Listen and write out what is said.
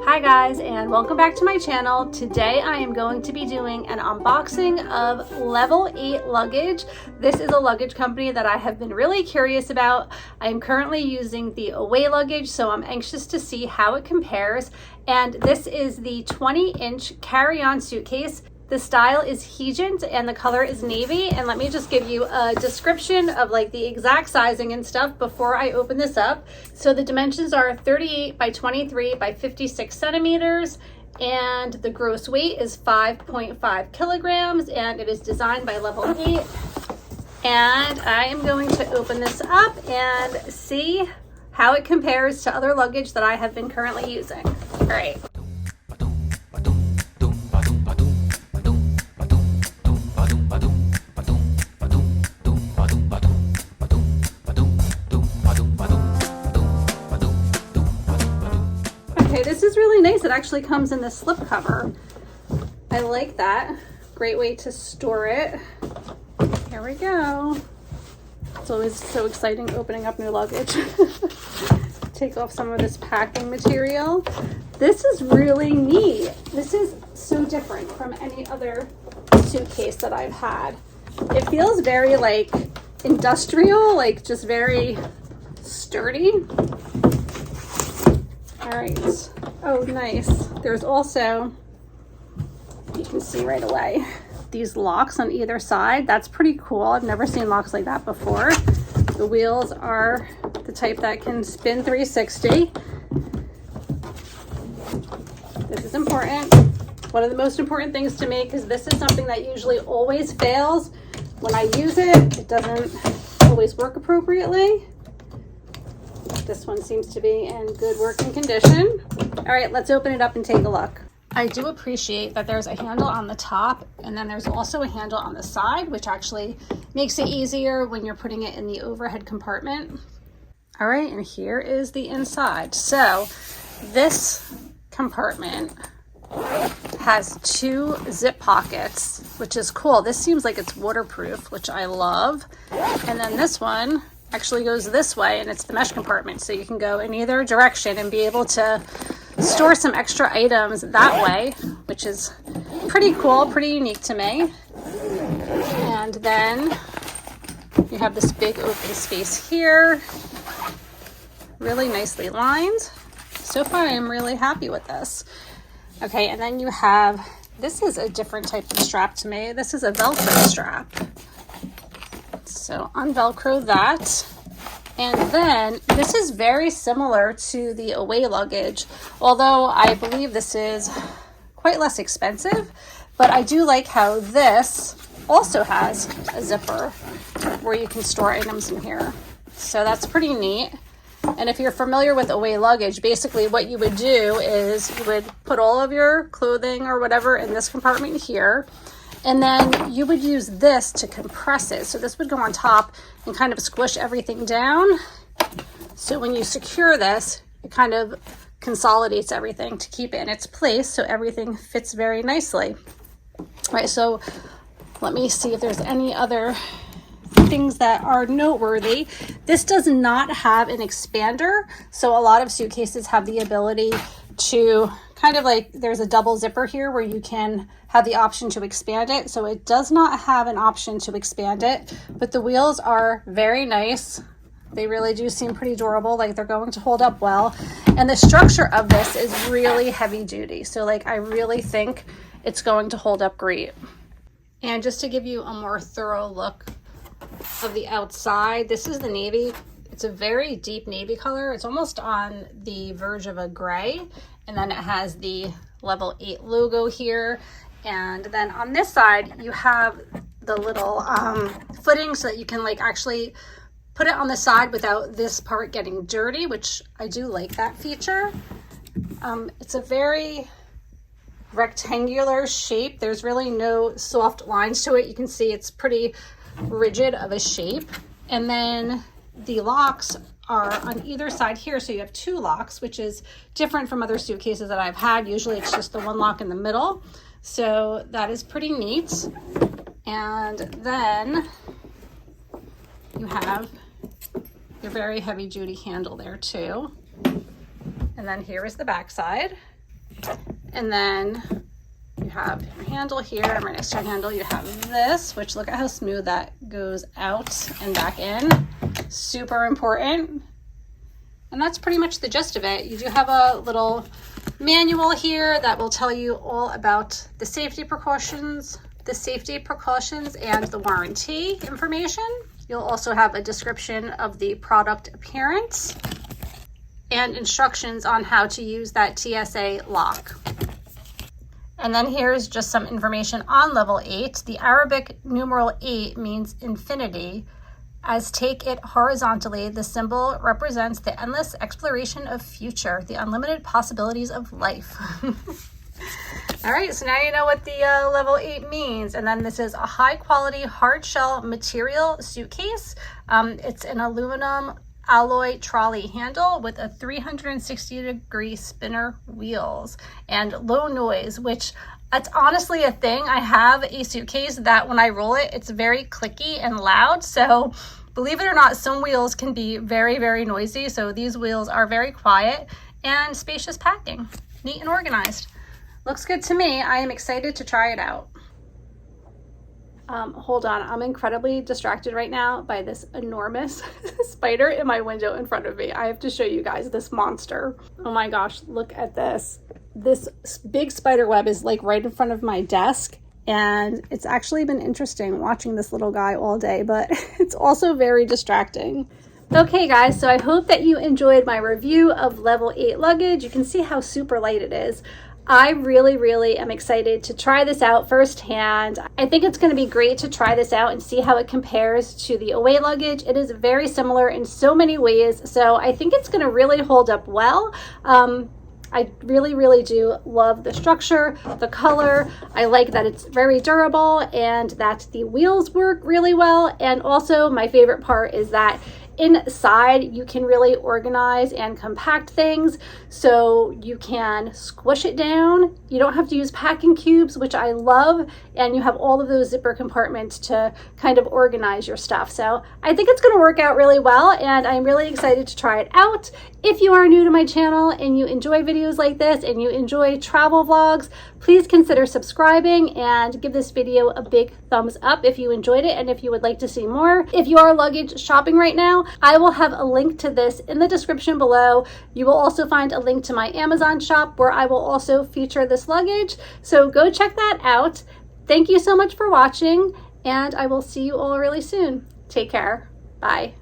Hi guys, and welcome back to my channel. Today I am going to be doing an unboxing of Level8 Luggage. This is a luggage company that I have been really curious about. I am currently using the Away luggage, so I'm anxious to see how it compares. And this is the 20-inch carry-on suitcase. The style is Hegent and the color is navy. And let me just give you a description of like the exact sizing and stuff before I open this up. So the dimensions are 38 by 23 by 56 centimeters. And the gross weight is 5.5 kilograms. And it is designed by Level8. And I am going to open this up and see how it compares to other luggage that I have been currently using. All right. Okay, this is really nice. It actually comes in the slip cover. I like that. Great way to store it. Here we go. It's always so exciting opening up new luggage. Take off some of this packing material. This is really neat. This is so different from any other suitcase that I've had. It feels very like industrial, like just very sturdy. All right. Oh, nice. There's also, you can see right away, these locks on either side. That's pretty cool. I've never seen locks like that before. The wheels are the type that can spin 360. This is important. One of the most important things to me, because this is something that usually always fails. When I use it, it doesn't always work appropriately. This one seems to be in good working condition. All right, let's open it up and take a look. I do appreciate that there's a handle on the top and then there's also a handle on the side, which actually makes it easier when you're putting it in the overhead compartment. All right, and here is the inside. So this compartment has two zip pockets, which is cool. This seems like it's waterproof, which I love. And then this one actually goes this way and it's the mesh compartment, so you can go in either direction and be able to store some extra items that way, which is pretty cool, pretty unique to me. And then you have this big open space here, really nicely lined. So far I'm really happy with this. Okay, and then you have, this is a different type of strap to me. This is a Velcro strap. So unvelcro that. And then this is very similar to the Away luggage, although I believe this is quite less expensive, but I do like how this also has a zipper where you can store items in here. So that's pretty neat. And if you're familiar with Away luggage, basically what you would do is you would put all of your clothing or whatever in this compartment here, and then you would use this to compress it. So this would go on top and kind of squish everything down. So when you secure this, it kind of consolidates everything to keep it in its place so everything fits very nicely. All right, so let me see if there's any other things that are noteworthy. This does not have an expander, so a lot of suitcases have the ability to kind of like, there's a double zipper here where you can have the option to expand it. So it does not have an option to expand it, but the wheels are very nice. They really do seem pretty durable, like they're going to hold up well. And the structure of this is really heavy duty. So like, I really think it's going to hold up great. And just to give you a more thorough look of the outside, this is the navy. It's a very deep navy color. It's almost on the verge of a gray. And then it has the Level8 logo here. And then on this side, you have the little footing so that you can like actually put it on the side without this part getting dirty, which I do like that feature. It's a very rectangular shape. There's really no soft lines to it. You can see it's pretty rigid of a shape. And then the locks are on either side here, so you have two locks, which is different from other suitcases that I've had. Usually it's just the one lock in the middle, so that is pretty neat. And then you have your very heavy duty handle there too. And then here is the back side. And then you have your handle here, and right next to your handle you have this, which look at how smooth that goes out and back in. Super important. And that's pretty much the gist of it. You do have a little manual here that will tell you all about the safety precautions and the warranty information. You'll also have a description of the product appearance and instructions on how to use that TSA lock. And then here's just some information on level 8. The Arabic numeral 8 means infinity. As take it horizontally, the symbol represents the endless exploration of future, the unlimited possibilities of life. All right, so now you know what the level 8 means. And then this is a high quality hard shell material suitcase. It's an aluminum alloy trolley handle with a 360-degree spinner wheels and low noise, which that's honestly a thing. I have a suitcase that when I roll it, it's very clicky and loud. So believe it or not, some wheels can be very, very noisy. So these wheels are very quiet and spacious packing, neat and organized. Looks good to me. I am excited to try it out. Hold on, I'm incredibly distracted right now by this enormous spider in my window in front of me. I have to show you guys this monster. Oh my gosh, look at this. This big spider web is like right in front of my desk, and it's actually been interesting watching this little guy all day, but it's also very distracting. Okay guys, so I hope that you enjoyed my review of Level 8 luggage. You can see how super light it is. I really am excited to try this out firsthand. I think it's going to be great to try this out and see how it compares to the Away luggage. It is very similar in so many ways, so I think it's going to really hold up well. I really do love the structure, the color. I like that it's very durable and that the wheels work really well. And also my favorite part is that inside you can really organize and compact things, so you can squish it down. You don't have to use packing cubes, which I love, and you have all of those zipper compartments to kind of organize your stuff. So I think it's going to work out really well, and I'm really excited to try it out. If you are new to my channel and you enjoy videos like this and you enjoy travel vlogs, please consider subscribing and give this video a big thumbs up if you enjoyed it and if you would like to see more. If you are luggage shopping right now, I will have a link to this in the description below. You will also find a link to my Amazon shop where I will also feature this luggage. So go check that out. Thank you so much for watching, and I will see you all really soon. Take care. Bye.